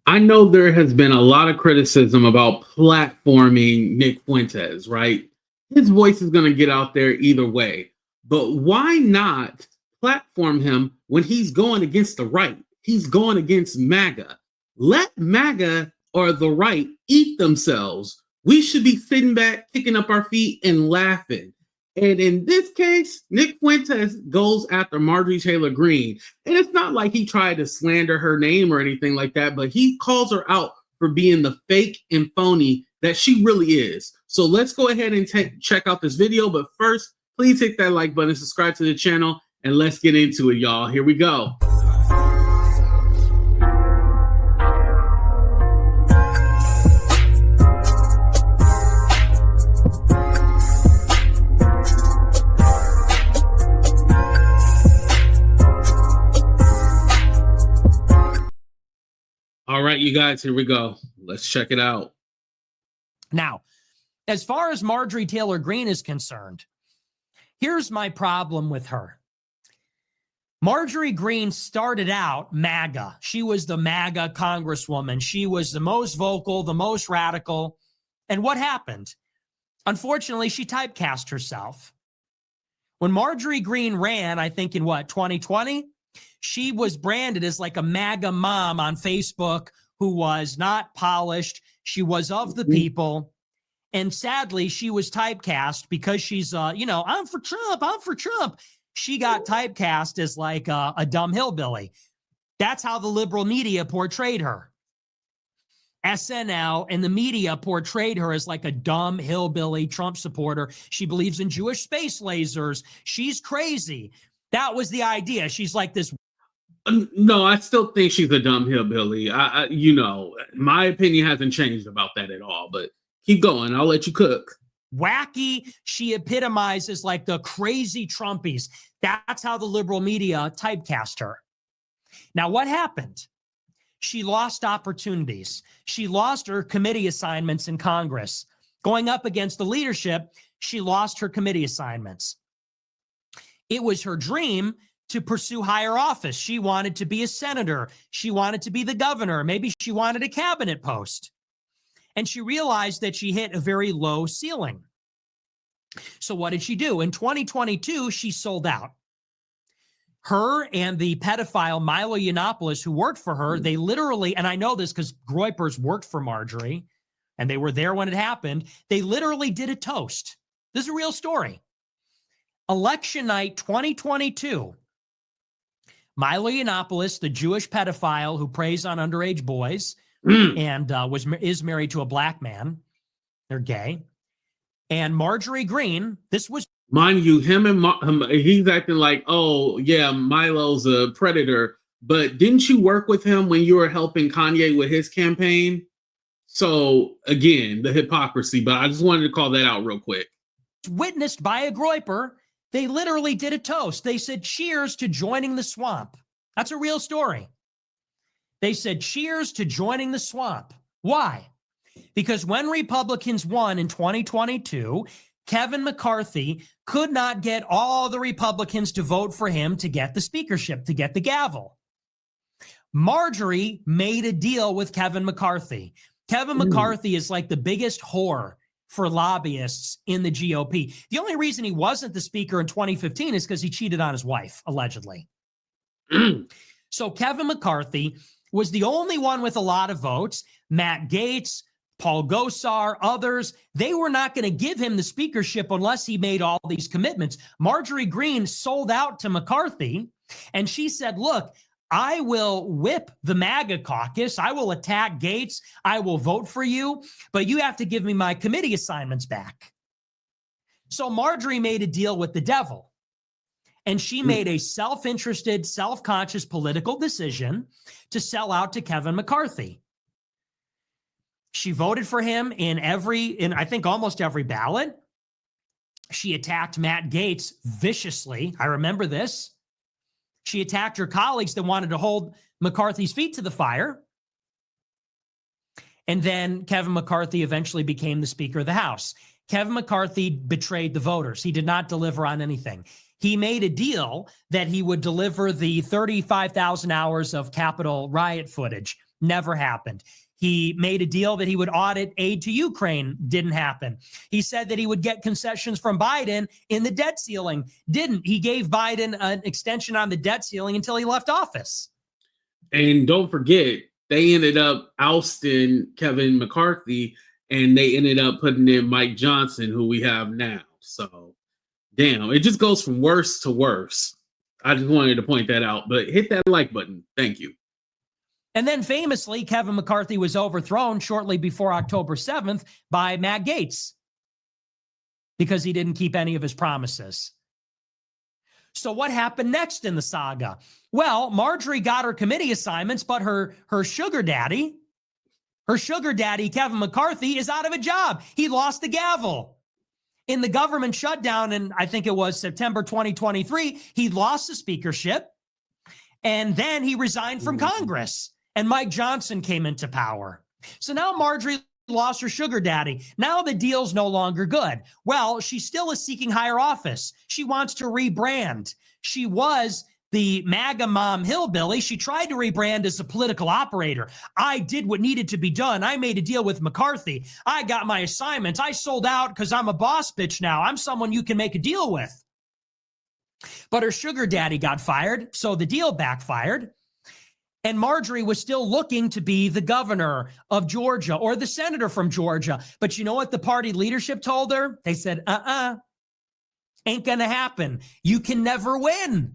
I know there has been a lot of criticism about platforming Nick Fuentes, right? His voice is going to get out there either way. But why not platform him when he's going against the right? He's going against MAGA. Let MAGA or the right eat themselves. We should be sitting back, kicking up our feet, and laughing. And in this case, Nick Fuentes goes after Marjorie Taylor Greene. And it's not like he tried to slander her name or anything like that, but he calls her out for being the fake and phony that she really is. So let's go ahead and check out this video. But first, please hit that like button, subscribe to the channel, and let's get into it, y'all. Here we go. All right, you guys, here we go. Let's check it out. Now, as far as Marjorie Taylor Greene is concerned, here's my problem with her. Marjorie Greene started out MAGA. She was the MAGA congresswoman. She was the most vocal, the most radical. And what happened? Unfortunately, she typecast herself. When Marjorie Greene ran, I think in 2020? She was branded as like a MAGA mom on Facebook who was not polished. She was of the people. And sadly, she was typecast because she's, I'm for Trump. I'm for Trump. She got typecast as like a dumb hillbilly. That's how the liberal media portrayed her. SNL and the media portrayed her as like a dumb hillbilly Trump supporter. She believes in Jewish space lasers. She's crazy. That was the idea. She's like this. No, I still think she's a dumb hillbilly. My opinion hasn't changed about that at all, but keep going. I'll let you cook. Wacky. She epitomizes like the crazy Trumpies. That's how the liberal media typecast her. Now, what happened? She lost opportunities. She lost her committee assignments in Congress. Going up against the leadership, she lost her committee assignments. It was her dream to pursue higher office. She wanted to be a senator. She wanted to be the governor. Maybe she wanted a cabinet post. And she realized that she hit a very low ceiling. So what did she do? In 2022, she sold out. Her and the pedophile Milo Yiannopoulos, who worked for her, they literally, and I know this because Groypers worked for Marjorie, and they were there when it happened, they literally did a toast. This is a real story. Election night 2022, Milo Yiannopoulos, the Jewish pedophile who preys on underage boys and is married to a black man. They're gay. And Marjorie Greene, this was... Mind you, he's acting like, oh, yeah, Milo's a predator. But didn't you work with him when you were helping Kanye with his campaign? So, again, the hypocrisy. But I just wanted to call that out real quick. Witnessed by a Groyper. They literally did a toast. They said, cheers to joining the swamp. That's a real story. They said, cheers to joining the swamp. Why? Because when Republicans won in 2022, Kevin McCarthy could not get all the Republicans to vote for him to get the speakership, to get the gavel. Marjorie made a deal with Kevin McCarthy. Kevin McCarthy is like the biggest whore for lobbyists in the GOP. The only reason he wasn't the speaker in 2015 is because he cheated on his wife, allegedly. So Kevin McCarthy was the only one with a lot of votes. Matt Gaetz, Paul Gosar, others, they were not going to give him the speakership unless he made all these commitments. Marjorie Greene sold out to McCarthy, and she said, look, I will whip the MAGA caucus. I will attack Gaetz. I will vote for you, but you have to give me my committee assignments back. So Marjorie made a deal with the devil, and she made a self-interested, self-conscious political decision to sell out to Kevin McCarthy. She voted for him in I think almost every ballot. She attacked Matt Gaetz viciously. I remember this. She attacked her colleagues that wanted to hold McCarthy's feet to the fire. And then Kevin McCarthy eventually became the Speaker of the House. Kevin McCarthy betrayed the voters. He did not deliver on anything. He made a deal that he would deliver the 35,000 hours of Capitol riot footage. Never happened. He made a deal that he would audit aid to Ukraine. Didn't happen. He said that he would get concessions from Biden in the debt ceiling. Didn't. He gave Biden an extension on the debt ceiling until he left office. And don't forget, they ended up ousting Kevin McCarthy, and they ended up putting in Mike Johnson, who we have now. So, damn, it just goes from worse to worse. I just wanted to point that out. But hit that like button. Thank you. And then famously, Kevin McCarthy was overthrown shortly before October 7th by Matt Gaetz because he didn't keep any of his promises. So what happened next in the saga? Well, Marjorie got her committee assignments, but her sugar daddy, Kevin McCarthy, is out of a job. He lost the gavel. In the government shutdown, and I think it was September 2023, he lost the speakership, and then he resigned from Congress. And Mike Johnson came into power. So now Marjorie lost her sugar daddy. Now the deal's no longer good. Well, she still is seeking higher office. She wants to rebrand. She was the MAGA mom hillbilly. She tried to rebrand as a political operator. I did what needed to be done. I made a deal with McCarthy. I got my assignments. I sold out because I'm a boss bitch now. I'm someone you can make a deal with. But her sugar daddy got fired, so the deal backfired. And Marjorie was still looking to be the governor of Georgia or the senator from Georgia. But you know what the party leadership told her? They said, ain't gonna happen. You can never win.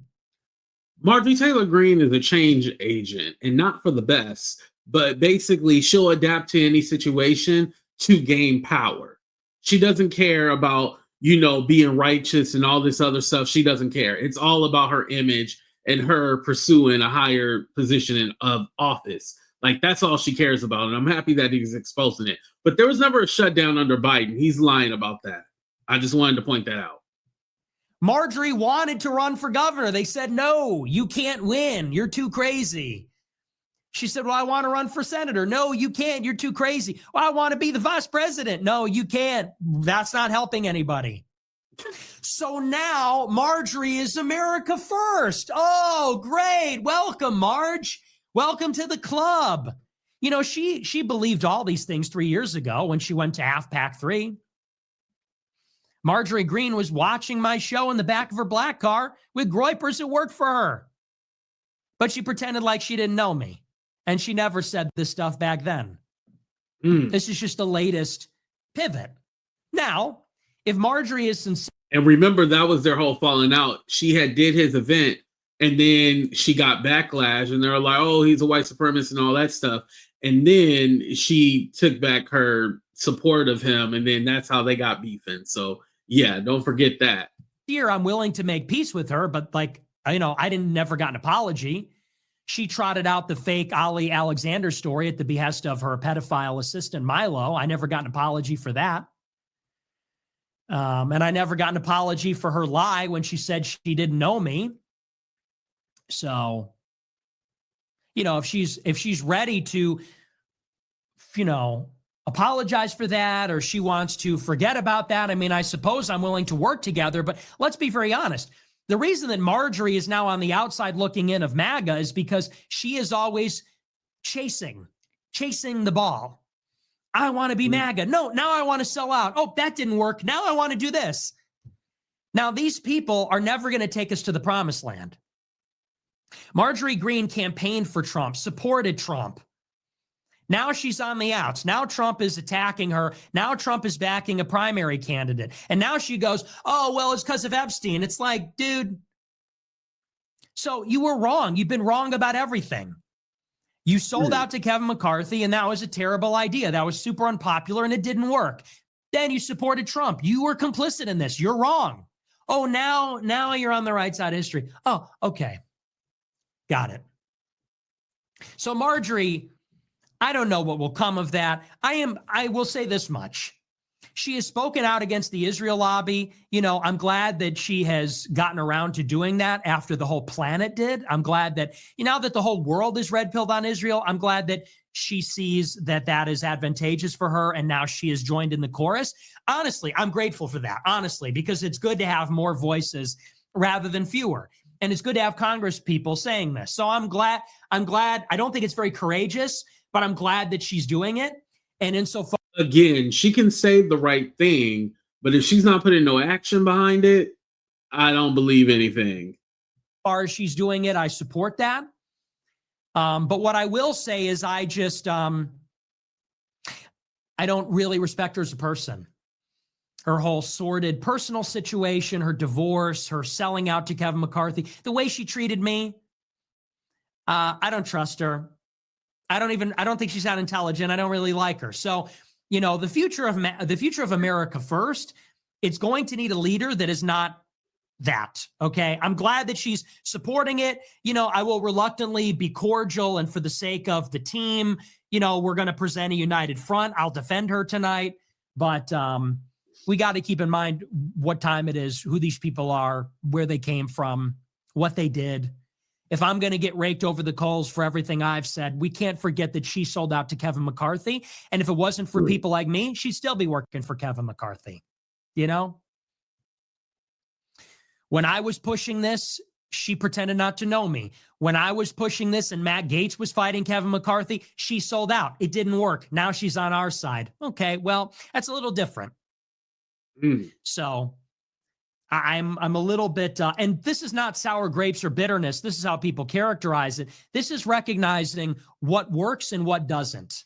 Marjorie Taylor Greene is a change agent, and not for the best, but basically she'll adapt to any situation to gain power. She doesn't care about, being righteous and all this other stuff. She doesn't care. It's all about her image and her pursuing a higher position of office. Like, that's all she cares about. And I'm happy that he's exposing it. But there was never a shutdown under Biden. He's lying about that. I just wanted to point that out. Marjorie wanted to run for governor. They said, no, you can't win. You're too crazy. She said, well, I want to run for senator. No, you can't. You're too crazy. Well, I want to be the vice president. No, you can't. That's not helping anybody. So now Marjorie is America first. Oh, great. Welcome, Marge. Welcome to the club. She believed all these things 3 years ago when she went to Half-Pack 3. Marjorie Greene was watching my show in the back of her black car with groypers who worked for her. But she pretended like she didn't know me. And she never said this stuff back then. This is just the latest pivot. Now, if Marjorie is sincere. And remember, that was their whole falling out. She had did his event, and then she got backlash, and they were like, oh, he's a white supremacist and all that stuff. And then she took back her support of him, and then that's how they got beefing. So, yeah, don't forget that. Here, I'm willing to make peace with her, but I never got an apology. She trotted out the fake Ali Alexander story at the behest of her pedophile assistant, Milo. I never got an apology for that. And I never got an apology for her lie when she said she didn't know me. So, if she's ready to, apologize for that, or she wants to forget about that, I suppose I'm willing to work together. But let's be very honest. The reason that Marjorie is now on the outside looking in of MAGA is because she is always chasing the ball. I want to be MAGA. No, now I want to sell out. Oh, that didn't work. Now I want to do this. Now, these people are never going to take us to the promised land. Marjorie Greene campaigned for Trump, supported Trump. Now she's on the outs. Now Trump is attacking her. Now Trump is backing a primary candidate. And now she goes, oh, well, it's because of Epstein. It's like, dude, so you were wrong. You've been wrong about everything. You sold out to Kevin McCarthy, and that was a terrible idea. That was super unpopular, and it didn't work. Then you supported Trump. You were complicit in this. You're wrong. Oh, now you're on the right side of history. Oh, okay. Got it. So Marjorie, I don't know what will come of that. I will say this much. She has spoken out against the Israel lobby. I'm glad that she has gotten around to doing that after the whole planet did. I'm glad that, now that the whole world is red-pilled on Israel, I'm glad that she sees that that is advantageous for her, and now she has joined in the chorus. Honestly, I'm grateful for that, because it's good to have more voices rather than fewer. And it's good to have Congress people saying this. So I'm glad. I don't think it's very courageous but I'm glad that she's doing it. And insofar, again, she can say the right thing, but if she's not putting no action behind it, I don't believe anything. as far as she's doing it, I support that. But what I will say is I just, I don't really respect her as a person. Her whole sordid personal situation, her divorce, her selling out to Kevin McCarthy, the way she treated me, I don't trust her. I don't think she's that intelligent. I don't really like her. So, you know, the future of America first, it's going to need a leader that is not that. Okay. I'm glad that she's supporting it. You know, I will reluctantly be cordial, and for the sake of the team, you know, we're going to present a united front. I'll defend her tonight, but, we got to keep in mind what time it is, who these people are, where they came from, what they did. If I'm going to get raked over the coals for everything I've said, we can't forget that she sold out to Kevin McCarthy. And if it wasn't for people like me, she'd still be working for Kevin McCarthy. You know? When I was pushing this, she pretended not to know me. When I was pushing this and Matt Gaetz was fighting Kevin McCarthy, she sold out. It didn't work. Now she's on our side. Okay, well, that's a little different. So I'm a little bit, and this is not sour grapes or bitterness. This is how people characterize it. This is recognizing what works and what doesn't.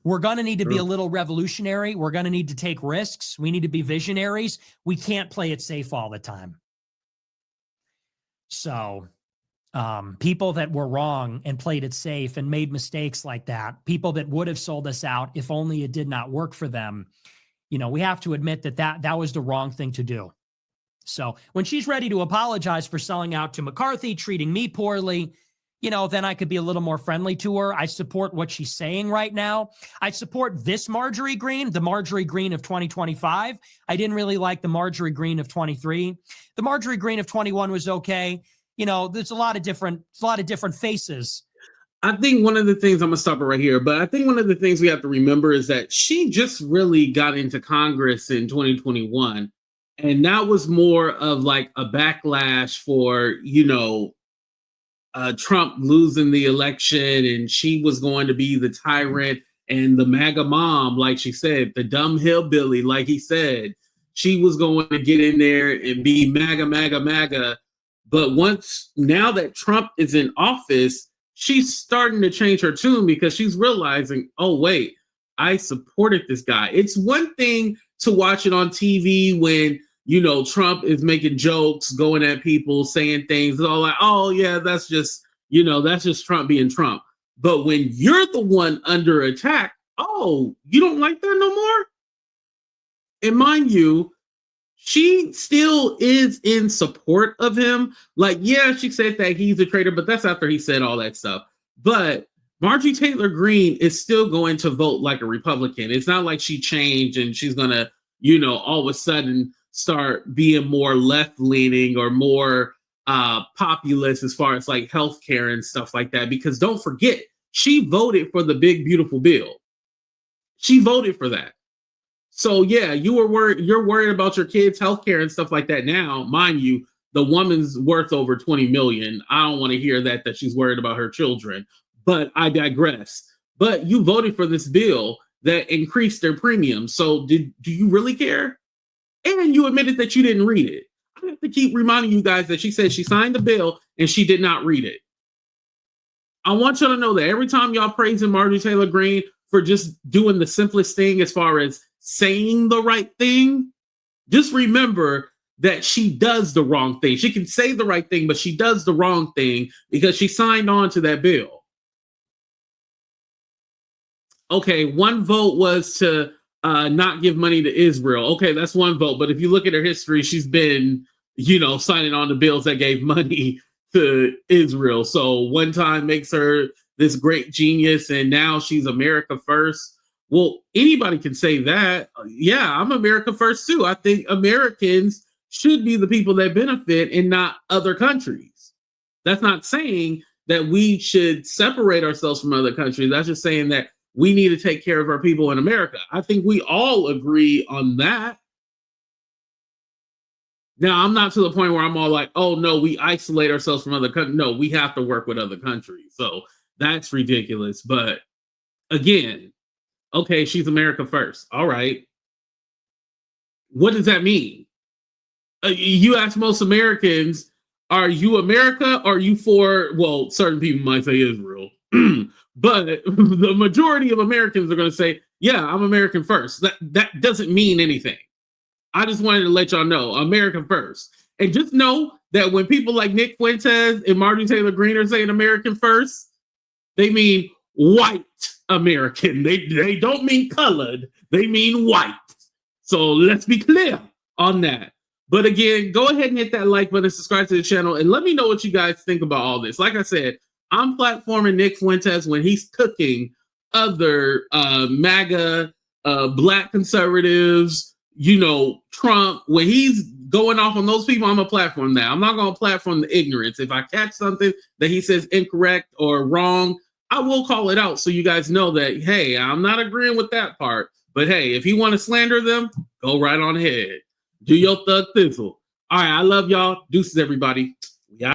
We're going to need to be a little revolutionary. We're going to need to take risks. We need to be visionaries. We can't play it safe all the time. So people that were wrong and played it safe and made mistakes like that, people that would have sold us out if only it did not work for them, you know, we have to admit that was the wrong thing to do. So when she's ready to apologize for selling out to McCarthy, treating me poorly, you know, then I could be a little more friendly to her. I support what she's saying right now. I support this Marjorie Greene, the Marjorie Greene of 2025. I didn't really like the Marjorie Greene of 23. The Marjorie Greene of 21 was okay. You know, there's a lot of different faces. I think one of the things, I'm going to stop it right here, but I think one of the things we have to remember is that she just really got into Congress in 2021. And that was more of like a backlash for, you know, Trump losing the election, and she was going to be the tyrant and the MAGA mom, like she said, the dumb hillbilly, like he said. She was going to get in there and be MAGA, MAGA, MAGA. But now that Trump is in office, she's starting to change her tune because she's realizing, oh, wait, I supported this guy. It's one thing to watch it on TV when, you know, Trump is making jokes, going at people, saying things. It's all like, oh, yeah, that's just, you know, that's just Trump being Trump. But when you're the one under attack, oh, you don't like that no more? And mind you, she still is in support of him. Like, yeah, she said that he's a traitor, but that's after he said all that stuff. But Marjorie Taylor Greene is still going to vote like a Republican. It's not like she changed and she's going to, you know, all of a sudden start being more left-leaning or more populist as far as like healthcare and stuff like that. Because don't forget, she voted for the big, beautiful bill. She voted for that. So yeah, you're worried about your kids' healthcare and stuff like that now. Mind you, the woman's worth over 20 million. I don't want to hear that she's worried about her children, but I digress. But you voted for this bill that increased their premium. So do you really care? And you admitted that you didn't read it. I have to keep reminding you guys that she said she signed the bill and she did not read it. I want y'all to know that every time y'all praising Marjorie Taylor Greene for just doing the simplest thing as far as saying the right thing, just remember that she does the wrong thing. She can say the right thing, but she does the wrong thing because she signed on to that bill. Okay, one vote was to not give money to Israel. Okay, that's one vote. But if you look at her history, she's been, you know, signing on to bills that gave money to Israel. So one time makes her this great genius, and now she's America first. Well, anybody can say that. Yeah, I'm America first too. I think Americans should be the people that benefit and not other countries. That's not saying that we should separate ourselves from other countries. That's just saying that we need to take care of our people in America. I think we all agree on that. Now, I'm not to the point where I'm all like, oh, no, we isolate ourselves from other countries. No, we have to work with other countries. So That's ridiculous. But again, okay, she's America first. All right. What does that mean? You ask most Americans, are you America or are you for, well, certain people might say Israel, but the majority of Americans are going to say, yeah, I'm American first. That doesn't mean anything. I just wanted to let y'all know, American first. And just know that when people like Nick Fuentes and Marjorie Taylor Greene are saying American first, they mean white American. They don't mean colored. They mean white. So let's be clear on that. But again, go ahead and hit that like button, subscribe to the channel, and let me know what you guys think about all this. Like I said, I'm platforming Nick Fuentes when he's cooking other MAGA, black conservatives, you know, Trump. When he's going off on those people, I'm a platform that. I'm not going to platform the ignorance. If I catch something that he says incorrect or wrong, I will call it out so you guys know that, hey, I'm not agreeing with that part. But hey, if you want to slander them, go right on ahead. Do your thug thistle. All right, I love y'all. Deuces, everybody. Yeah.